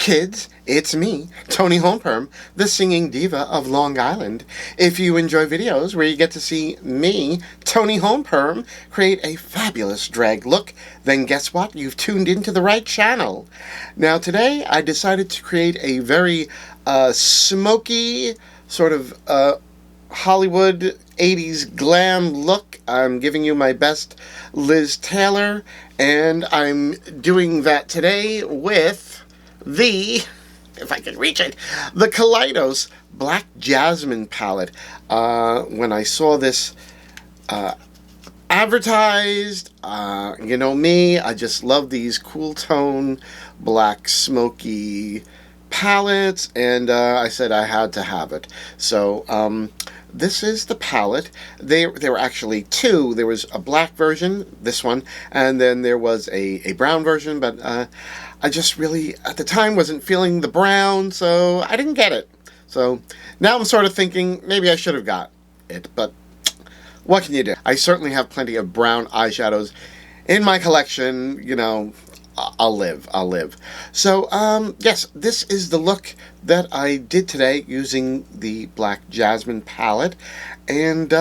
kids, it's me, Toni Homeperm, the singing diva of Long Island. If you enjoy videos where you get to see me, Toni Homeperm, create a fabulous drag look, then guess what? You've tuned into the right channel. Now today I decided to create a very smoky, sort of Hollywood 80s glam look. I'm giving you my best Liz Taylor, and I'm doing that today with the, if I can reach it, the Kaleidos Black Jasmine palette. When I saw this advertised, you know me, I just love these cool tone black smoky palettes, and I said I had to have it. So this is the palette. There were actually two. There was a black version, this one, and then there was a brown version, but I just really, at the time, wasn't feeling the brown, so I didn't get it. So now I'm sort of thinking maybe I should have got it, but what can you do? I certainly have plenty of brown eyeshadows in my collection. You know, I'll live. So, yes, this is the look that I did today using the Black Jasmine palette. And,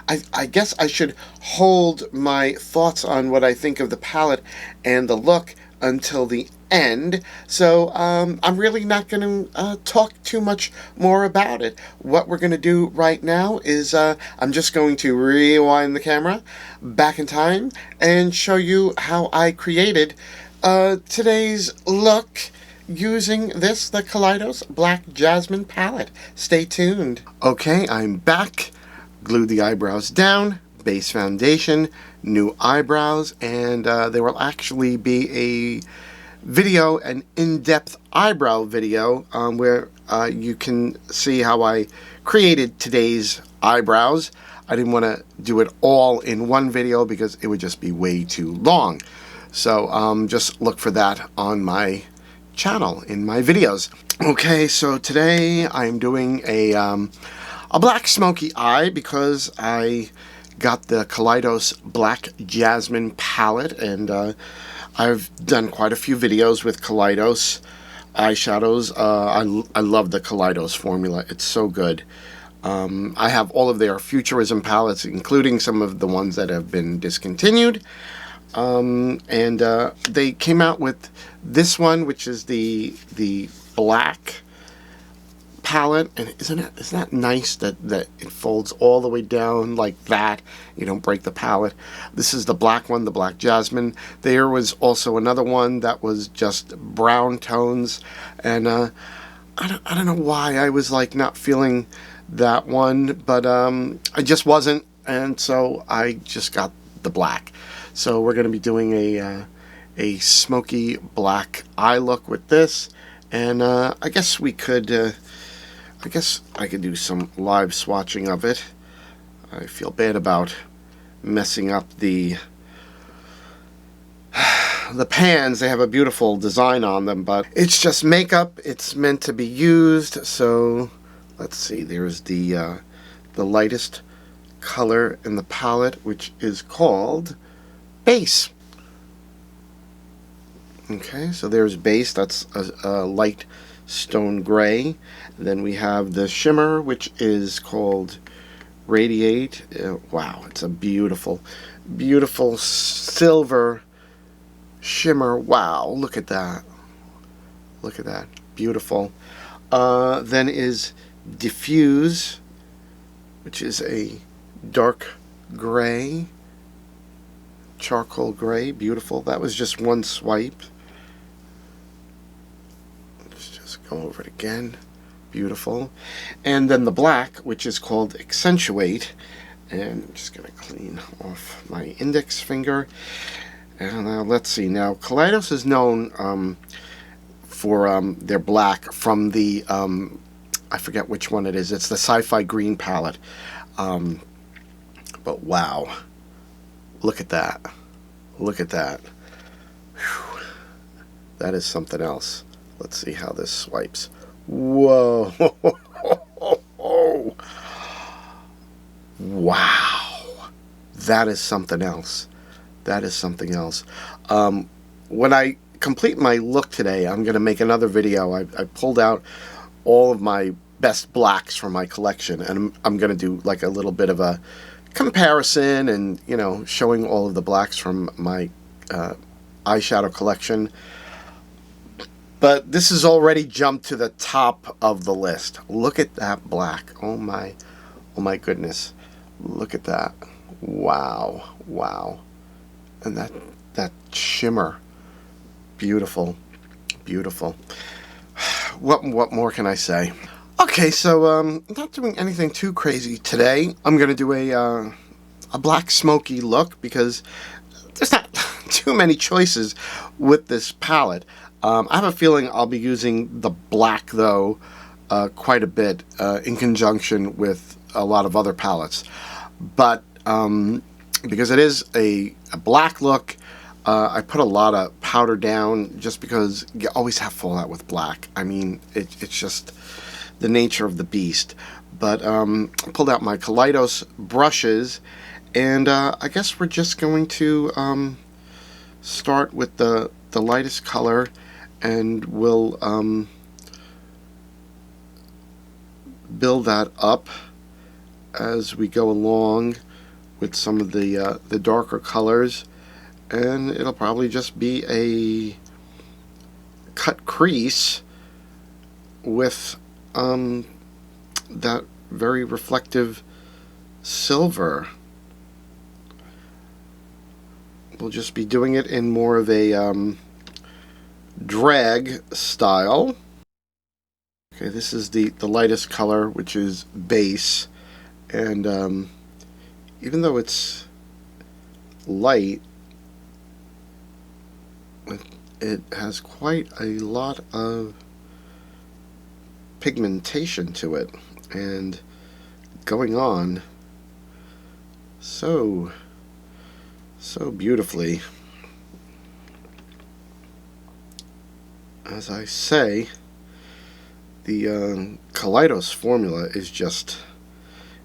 I guess I should hold my thoughts on what I think of the palette and the look until the end. So, I'm really not going to talk too much more about it. What we're going to do right now is I'm just going to rewind the camera back in time and show you how I created today's look using the Kaleidos Black Jasmine palette. Stay tuned. Okay, I'm back. Glued the eyebrows down, base foundation, new eyebrows, and there will actually be a video, an in-depth eyebrow video, where you can see how I created today's eyebrows. I didn't want to do it all in one video because it would just be way too long. So just look for that on my channel in my videos. Okay, so today I'm doing a black smoky eye because I got the Kaleidos Black Jasmine palette, and I've done quite a few videos with Kaleidos eyeshadows. I love the Kaleidos formula. It's so good. I have all of their Futurism palettes, including some of the ones that have been discontinued. And they came out with this one, which is the black palette, and isn't that nice that it folds all the way down like that? You don't break the palette. This is the black one, the Black Jasmine. There was also another one that was just brown tones, and I don't know why I was like not feeling that one, but I just wasn't, and so I just got the black. So we're going to be doing a smoky black eye look with this, and I guess we could I guess I could do some live swatching of it. I feel bad about messing up the pans. They have a beautiful design on them, but it's just makeup. It's meant to be used. So let's see. There's the lightest color in the palette, which is called Base. Okay, so there's Base. That's a light stone gray. Then we have the Shimmer, which is called Radiate. Wow, it's a beautiful, beautiful silver shimmer. Wow, look at that. Look at that. Beautiful. Then is Diffuse, which is a dark gray, charcoal gray. Beautiful. That was just one swipe. Let's just go over it again. Beautiful. And then the black, which is called Accentuate, and I'm just going to clean off my index finger. And let's see. Now, Kaleidos is known for their black from the I forget which one it is. It's the Sci-Fi Green palette. But wow, look at that. Look at that. Whew. That is something else. Let's see how this swipes. Whoa. Wow. That is something else. That is something else. When I complete my look today, I'm going to make another video. I pulled out all of my best blacks from my collection, and I'm going to do like a little bit of a comparison and, you know, showing all of the blacks from my eyeshadow collection. But this has already jumped to the top of the list. Look at that black. Oh my goodness. Look at that. Wow. Wow. And that shimmer. Beautiful. Beautiful. What more can I say? Okay, so I'm not doing anything too crazy today. I'm going to do a black smoky look because there's not too many choices with this palette. I have a feeling I'll be using the black, though, quite a bit in conjunction with a lot of other palettes. But because it is a black look, I put a lot of powder down just because you always have fallout with black. I mean, it's just the nature of the beast. But I pulled out my Kaleidos brushes, and I guess we're just going to start with the lightest color, and we'll build that up as we go along with some of the darker colors, and it'll probably just be a cut crease with that very reflective silver. We'll just be doing it in more of a drag style. Okay, this is the lightest color, which is base, and even though it's light, it has quite a lot of pigmentation to it, and going on so beautifully. As I say, the Kaleidos formula is just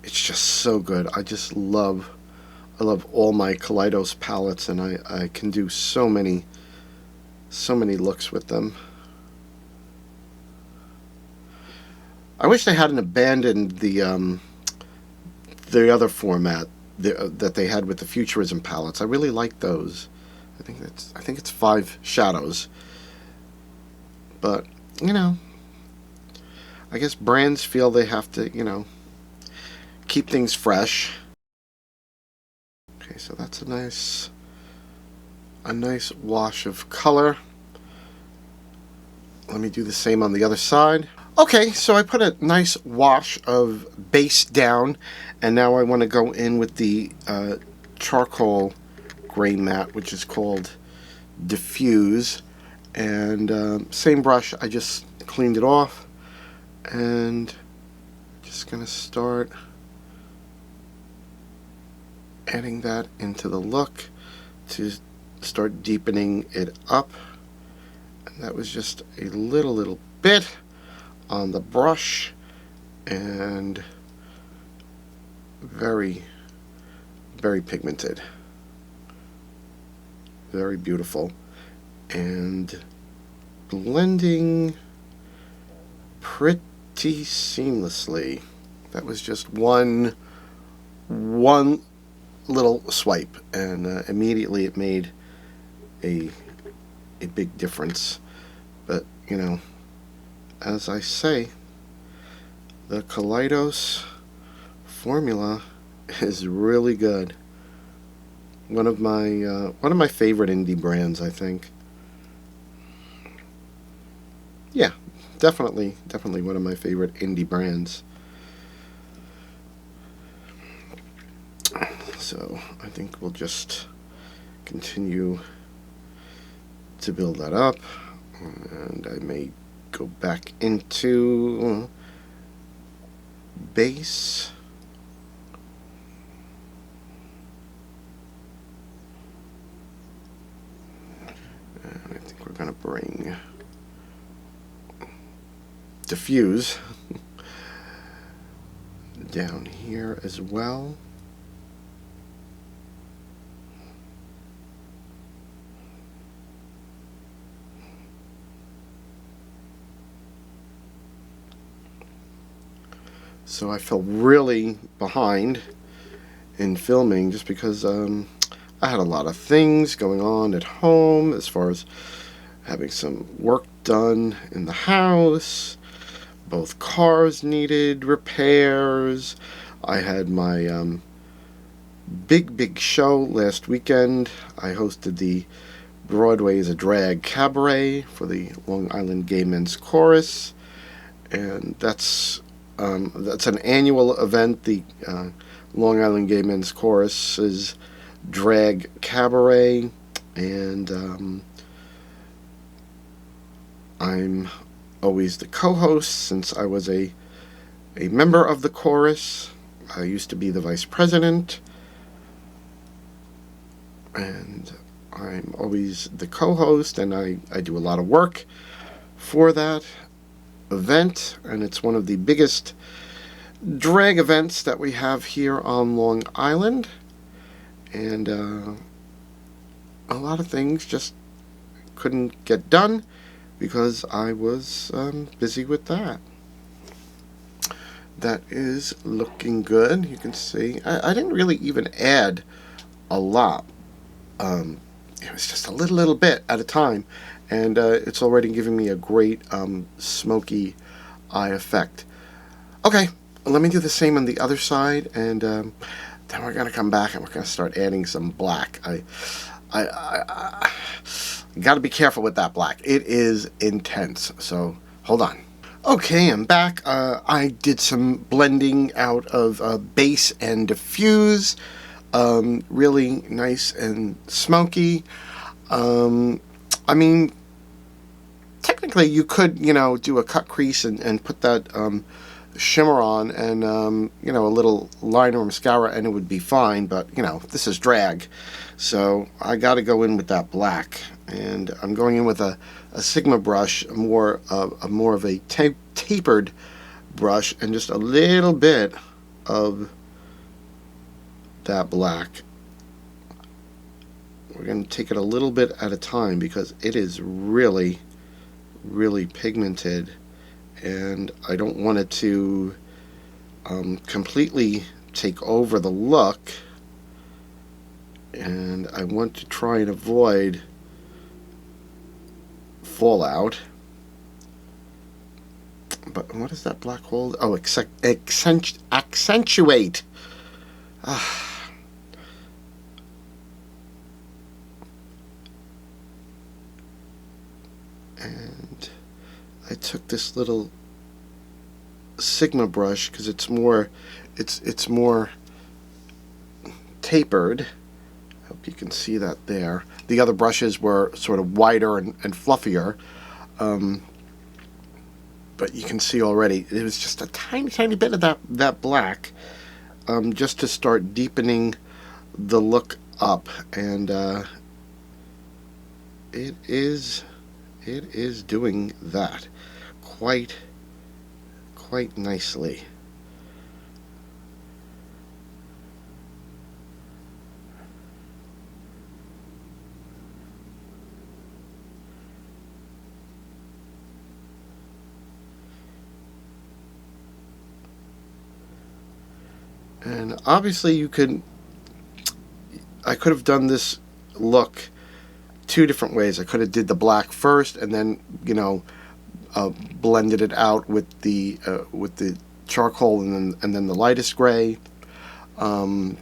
so good. I love all my Kaleidos palettes, and I can do so many looks with them. I wish they hadn't abandoned the other format that they had with the Futurism palettes. I really like those. I think it's 5 shadows. But, you know, I guess brands feel they have to, you know, keep things fresh. Okay, so that's a nice wash of color. Let me do the same on the other side. Okay, so I put a nice wash of base down, and now I want to go in with the charcoal gray matte, which is called Diffuse. And same brush, I just cleaned it off, and just gonna start adding that into the look to start deepening it up. And that was just a little bit on the brush, and very pigmented, very beautiful, and blending pretty seamlessly. That was just one little swipe, and immediately it made a big difference. But, you know, as I say, the Kaleidos formula is really good. One of my favorite indie brands, I think. Yeah, definitely one of my favorite indie brands. So I think we'll just continue to build that up, and I may go back into base. And I think we're going to bring Diffuse down here as well. So I fell really behind in filming just because I had a lot of things going on at home as far as having some work done in the house. Both cars needed repairs. I had my big show last weekend. I hosted the Broadway is a Drag Cabaret for the Long Island Gay Men's Chorus, and that's an annual event. The Long Island Gay Men's Chorus's Drag Cabaret, and I'm always the co-host since I was a member of the chorus. I used to be the vice president, and I'm always the co-host, and I do a lot of work for that event, and it's one of the biggest drag events that we have here on Long Island, and a lot of things just couldn't get done because I was busy with that. That is looking good. You can see I didn't really even add a lot. It was just a little bit at a time, and it's already giving me a great smoky eye effect. Okay, let me do the same on the other side, and then we're gonna come back and we're gonna start adding some black. I got to be careful with that black. It is intense. So hold on. Okay, I'm back. I did some blending out of base and diffuse. Really nice and smoky. I mean, technically you could, do a cut crease and put that shimmer on and, a little liner or mascara and it would be fine. But, this is drag. So I got to go in with that black. And I'm going in with a Sigma brush, more of a tapered brush, and just a little bit of that black. We're going to take it a little bit at a time because it is really, really pigmented, and I don't want it to completely take over the look, and I want to try and avoid fallout. But what is that black hole? Oh, accentuate. And I took this little Sigma brush because it's more tapered. Hope you can see that there. The other brushes were sort of wider and fluffier, but you can see already it was just a tiny bit of that black, just to start deepening the look up, and it is doing that quite nicely. And obviously I could have done this look two different ways. I could have did the black first and then, blended it out with the charcoal and then the lightest gray. But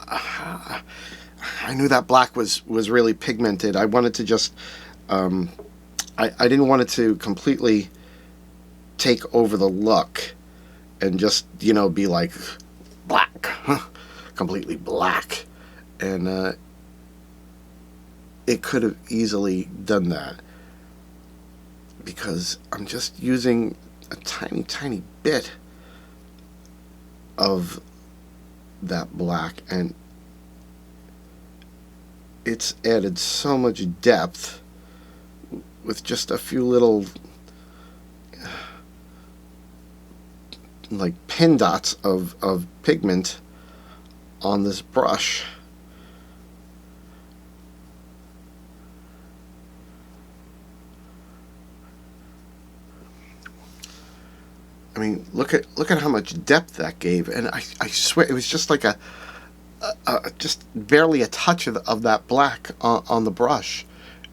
I knew that black was really pigmented. I wanted to just, I didn't want it to completely take over the look and just, be like black, completely black. And it could have easily done that because I'm just using a tiny bit of that black, and it's added so much depth with just a few little like pin dots of pigment on this brush. mean, look at how much depth that gave, and I swear it was just like a just barely a touch of that black on the brush,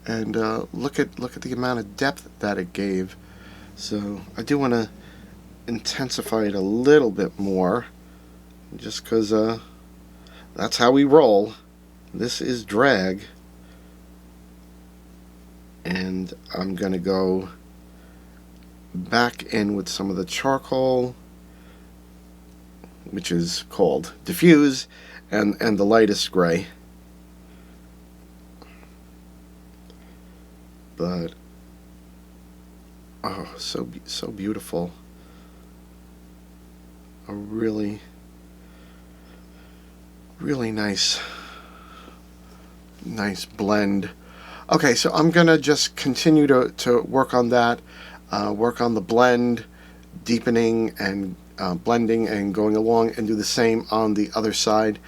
and look at the amount of depth that it gave. So I do want to intensify it a little bit more, just because that's how we roll. This is drag, and I'm gonna go back in with some of the charcoal, which is called diffuse, and the lightest gray. But oh, so beautiful. A really nice blend. Okay, so I'm gonna just continue to work on that, work on the blend, deepening and blending and going along, and do the same on the other side.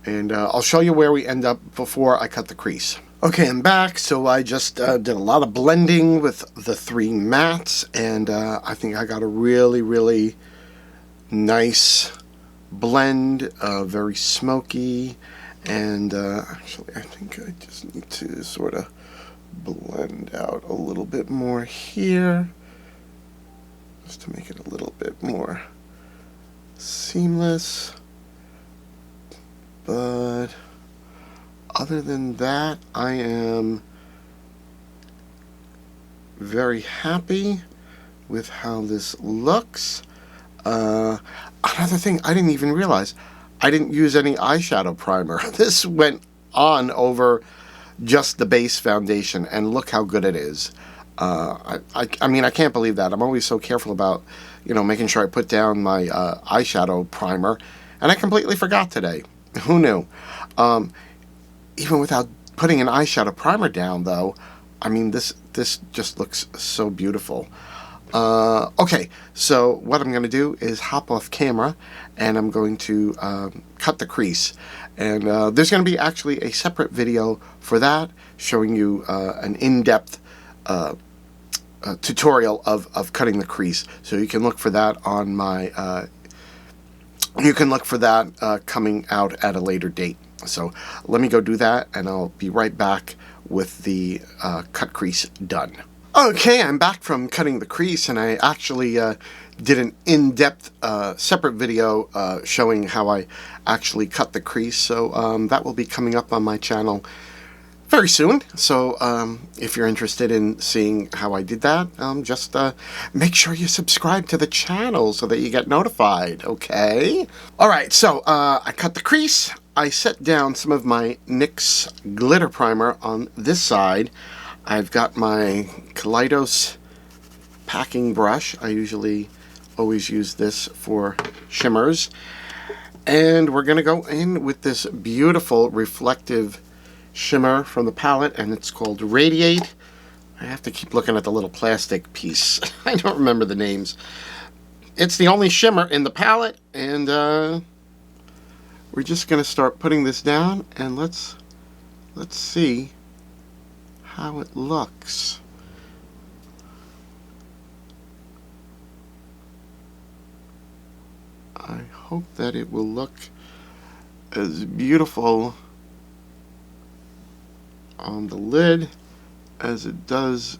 And I'll show you where we end up before I cut the crease. Okay, I'm back. So I just did a lot of blending with the 3 mattes, and I think I got a really nice blend, very smoky. And actually, I think I just need to sort of blend out a little bit more here, just to make it a little bit more seamless. But other than that, I am very happy with how this looks. Another thing I didn't even realize, I didn't use any eyeshadow primer. This went on over just the base foundation, and look how good it is. I mean, I can't believe that. I'm always so careful about, making sure I put down my eyeshadow primer, and I completely forgot today. Who knew? Even without putting an eyeshadow primer down, though, I mean, this just looks so beautiful. Okay, so what I'm going to do is hop off camera, and I'm going to cut the crease. And there's going to be actually a separate video for that, showing you an in-depth tutorial of cutting the crease. So you can look for that on my... you can look for that coming out at a later date. So let me go do that, and I'll be right back with the cut crease done. Okay, I'm back from cutting the crease, and I actually did an in-depth separate video showing how I actually cut the crease. So that will be coming up on my channel very soon. So if you're interested in seeing how I did that, just make sure you subscribe to the channel so that you get notified, okay? Alright, so I cut the crease. I set down some of my NYX glitter primer on this side. I've got my Kaleidos packing brush. I usually always use this for shimmers. And we're going to go in with this beautiful reflective shimmer from the palette, and it's called Radiate. I have to keep looking at the little plastic piece. I don't remember the names. It's the only shimmer in the palette, and we're just going to start putting this down, and let's see how it looks. I hope that it will look as beautiful on the lid as it does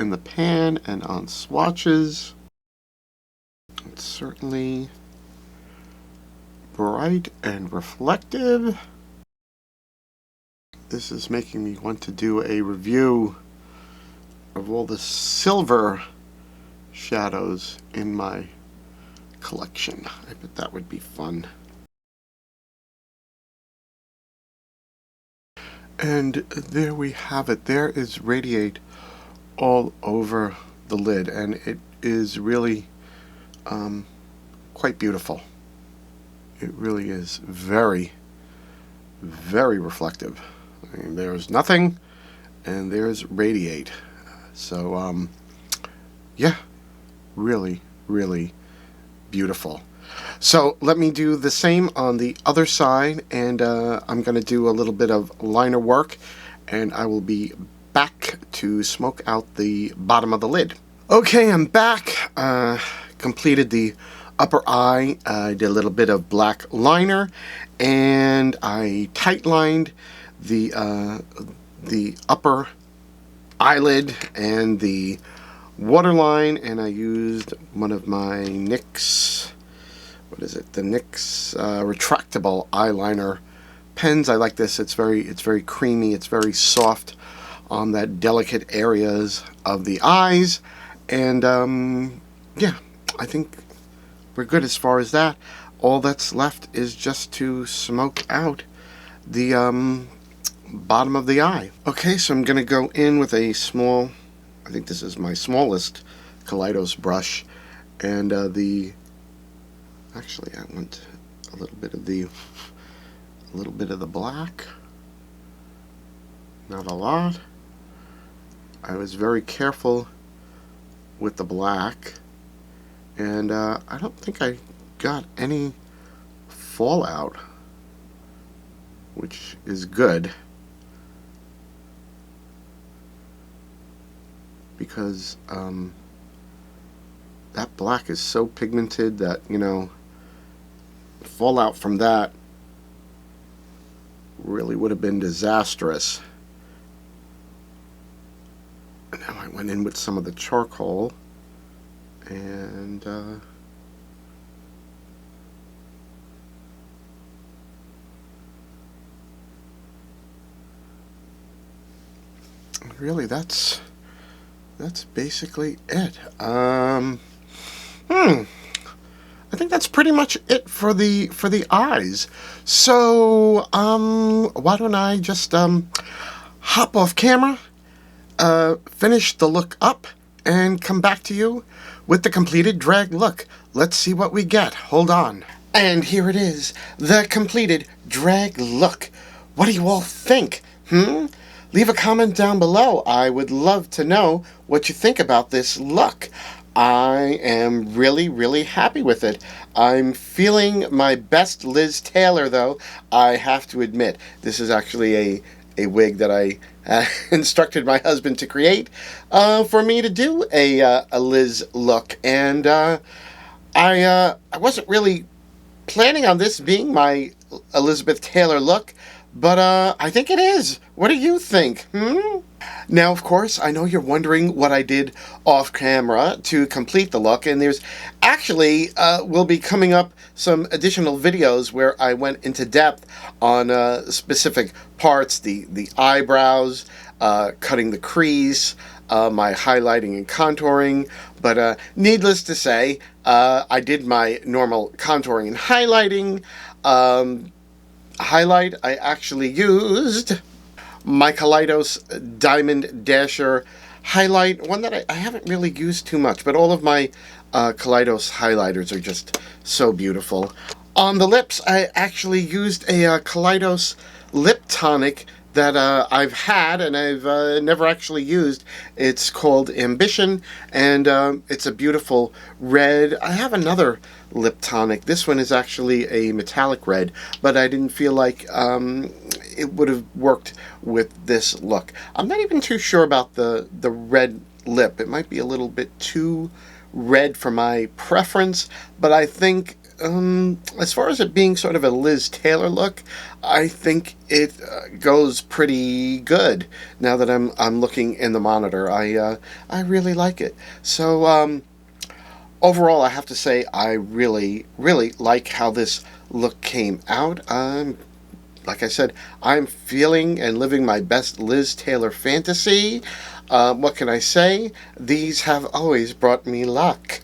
in the pan and on swatches. It's certainly bright and reflective. This is making me want to do a review of all the silver shadows in my collection. I bet that would be fun. And there we have it. There is Radiate all over the lid, and it is really quite beautiful. It really is very reflective. I mean, there's nothing, and there's Radiate. So yeah, really beautiful. So let me do the same on the other side, and I'm going to do a little bit of liner work, and I will be back to smoke out the bottom of the lid. Okay, I'm back. completed the upper eye. I did a little bit of black liner, and I tight lined the upper eyelid and the waterline, and I used one of my NYIiiiice, what is it? The NYIIiice retractable eyeliner pens. I like this. It's very creamy. It's very soft on that delicate areas of the eyes, and yeah, I think we're good as far as that. All that's left is just to smoke out the bottom of the eye. Okay, so I'm gonna go in with a small, I think this is my smallest Kaleidos brush, and actually I want a little bit of the black, not a lot. I was very careful with the black, and I don't think I got any fallout, which is good, because that black is so pigmented that, you know, fallout from that really would have been disastrous. And now I went in with some of the charcoal, and really that's basically it. I think that's pretty much it for the eyes. So why don't I just hop off camera, finish the look up, and come back to you with the completed drag look. Let's see what we get. Hold on. And here it is, the completed drag look. What do you all think? Leave a comment down below. I would love to know what you think about this look. I am really happy with it. I'm feeling my best Liz Taylor, though, I have to admit. This is actually a wig that I instructed my husband to create for me to do a Liz look. And I wasn't really planning on this being my Elizabeth Taylor look, but I think it is. What do you think? Now, of course, I know you're wondering what I did off camera to complete the look, and there's actually will be coming up some additional videos where I went into depth on specific parts, the eyebrows, cutting the crease, my highlighting and contouring. But needless to say, I did my normal contouring and highlighting. Highlight, I actually used my Kaleidos Diamond Dasher highlight, one that I haven't really used too much, but all of my Kaleidos highlighters are just so beautiful. On the lips, I actually used a Kaleidos lip tonic that I've had and I've never actually used. It's called Ambition, and it's a beautiful red. I have another lip tonic. This one is actually a metallic red, but I didn't feel like it would have worked with this look. I'm not even too sure about the red lip. It might be a little bit too red for my preference, but I think as far as it being sort of a Liz Taylor look, I think it goes pretty good now that I'm looking in the monitor. I really like it. So overall, I have to say I really like how this look came out. Like I said, I'm feeling and living my best Liz Taylor fantasy. What can I say? These have always brought me luck.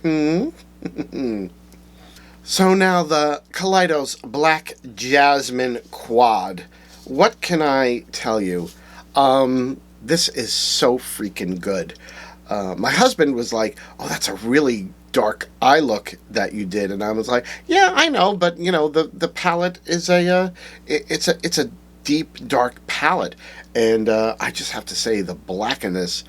So now the Kaleidos Black Jasmine Quad. What can I tell you? This is so freaking good. My husband was like, "Oh, that's a really dark eye look that you did," and I was like, "Yeah, I know, but you know, the palette is it's a deep dark palette, and I just have to say the black in this,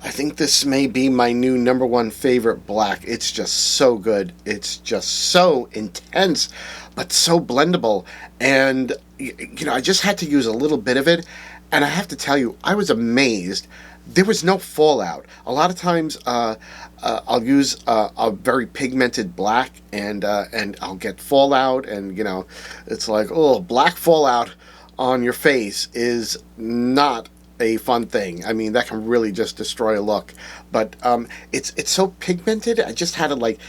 I think this may be my new #1 favorite black. It's just so good. It's just so intense, but so blendable. And, I just had to use a little bit of it. And I have to tell you, I was amazed. There was no fallout. A lot of times I'll use a very pigmented black, and I'll get fallout. And, it's like, oh, black fallout on your face is not a fun thing. I mean, that can really just destroy a look. But it's so pigmented. I just had to like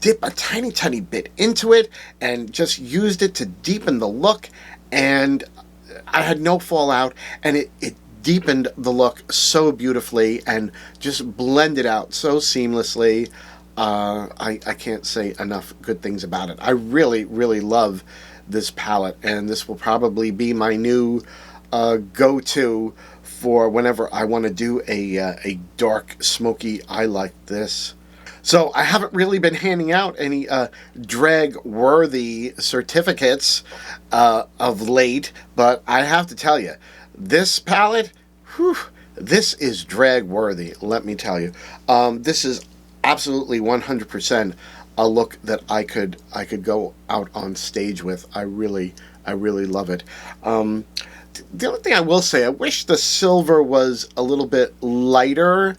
dip a tiny bit into it and just used it to deepen the look, and I had no fallout, and it deepened the look so beautifully and just blended out so seamlessly. I can't say enough good things about it. I really love this palette, and this will probably be my new go-to for whenever I want to do a dark smoky eye like this. So I haven't really been handing out any drag-worthy certificates of late, but I have to tell you, this palette, whew, this is drag-worthy, let me tell you. This is absolutely 100% a look that I could go out on stage with. I really love it. The only thing I will say, I wish the silver was a little bit lighter,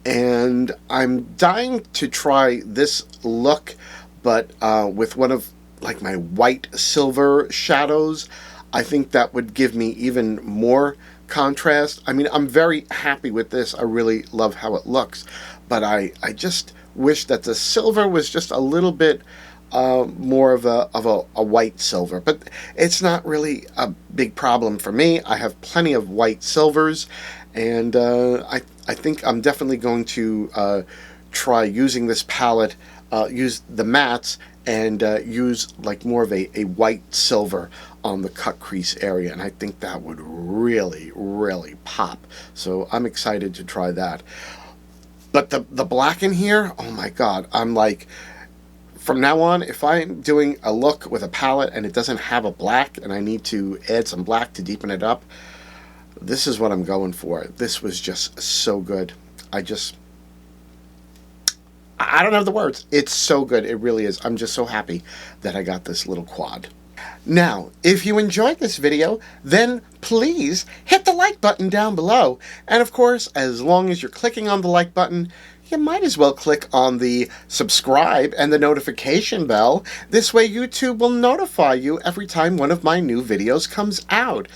and I'm dying to try this look, but with one of like my white silver shadows. I think that would give me even more contrast. I mean, I'm very happy with this. I really love how it looks, but I just wish that the silver was just a little bit more of a white silver. But it's not really a big problem for me. I have plenty of white silvers, and I think I'm definitely going to try using this palette, use the mattes, and use like more of a white silver on the cut crease area, and I think that would really pop. So I'm excited to try that. But the black in here, oh my god, I'm like, from now on, if I'm doing a look with a palette and it doesn't have a black and I need to add some black to deepen it up, this is what I'm going for. This was just so good. I don't have the words. It's so good. It really is. I'm just so happy that I got this little quad. Now, if you enjoyed this video, then please hit the like button down below. And of course, as long as you're clicking on the like button, you might as well click on the subscribe and the notification bell. This way YouTube will notify you every time one of my new videos comes out.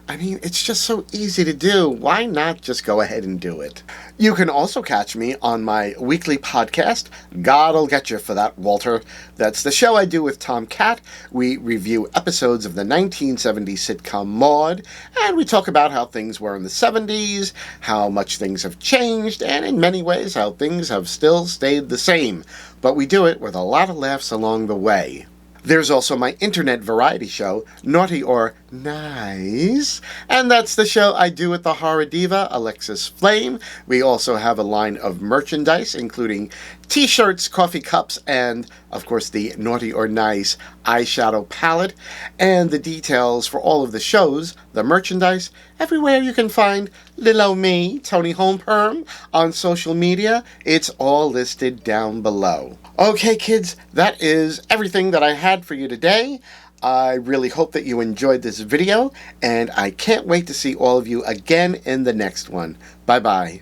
I mean, it's just so easy to do. Why not just go ahead and do it? You can also catch me on my weekly podcast, God'll Get You for That, Walter. That's the show I do with Tom Cat. We review episodes of the 1970s sitcom Maude, and we talk about how things were in the 70s, how much things have changed, and in many ways how things have still stayed the same. But we do it with a lot of laughs along the way. There's also my internet variety show, Naughty or Niiiiice, and that's the show I do with the horror diva, Alexis Flame. We also have a line of merchandise, including t-shirts, coffee cups, and, of course, the Naughty or Niiiice eyeshadow palette. And the details for all of the shows, the merchandise, everywhere you can find little me, ToniHomeperm, on social media. It's all listed down below. Okay, kids, that is everything that I had for you today. I really hope that you enjoyed this video, and I can't wait to see all of you again in the next one. Bye-bye.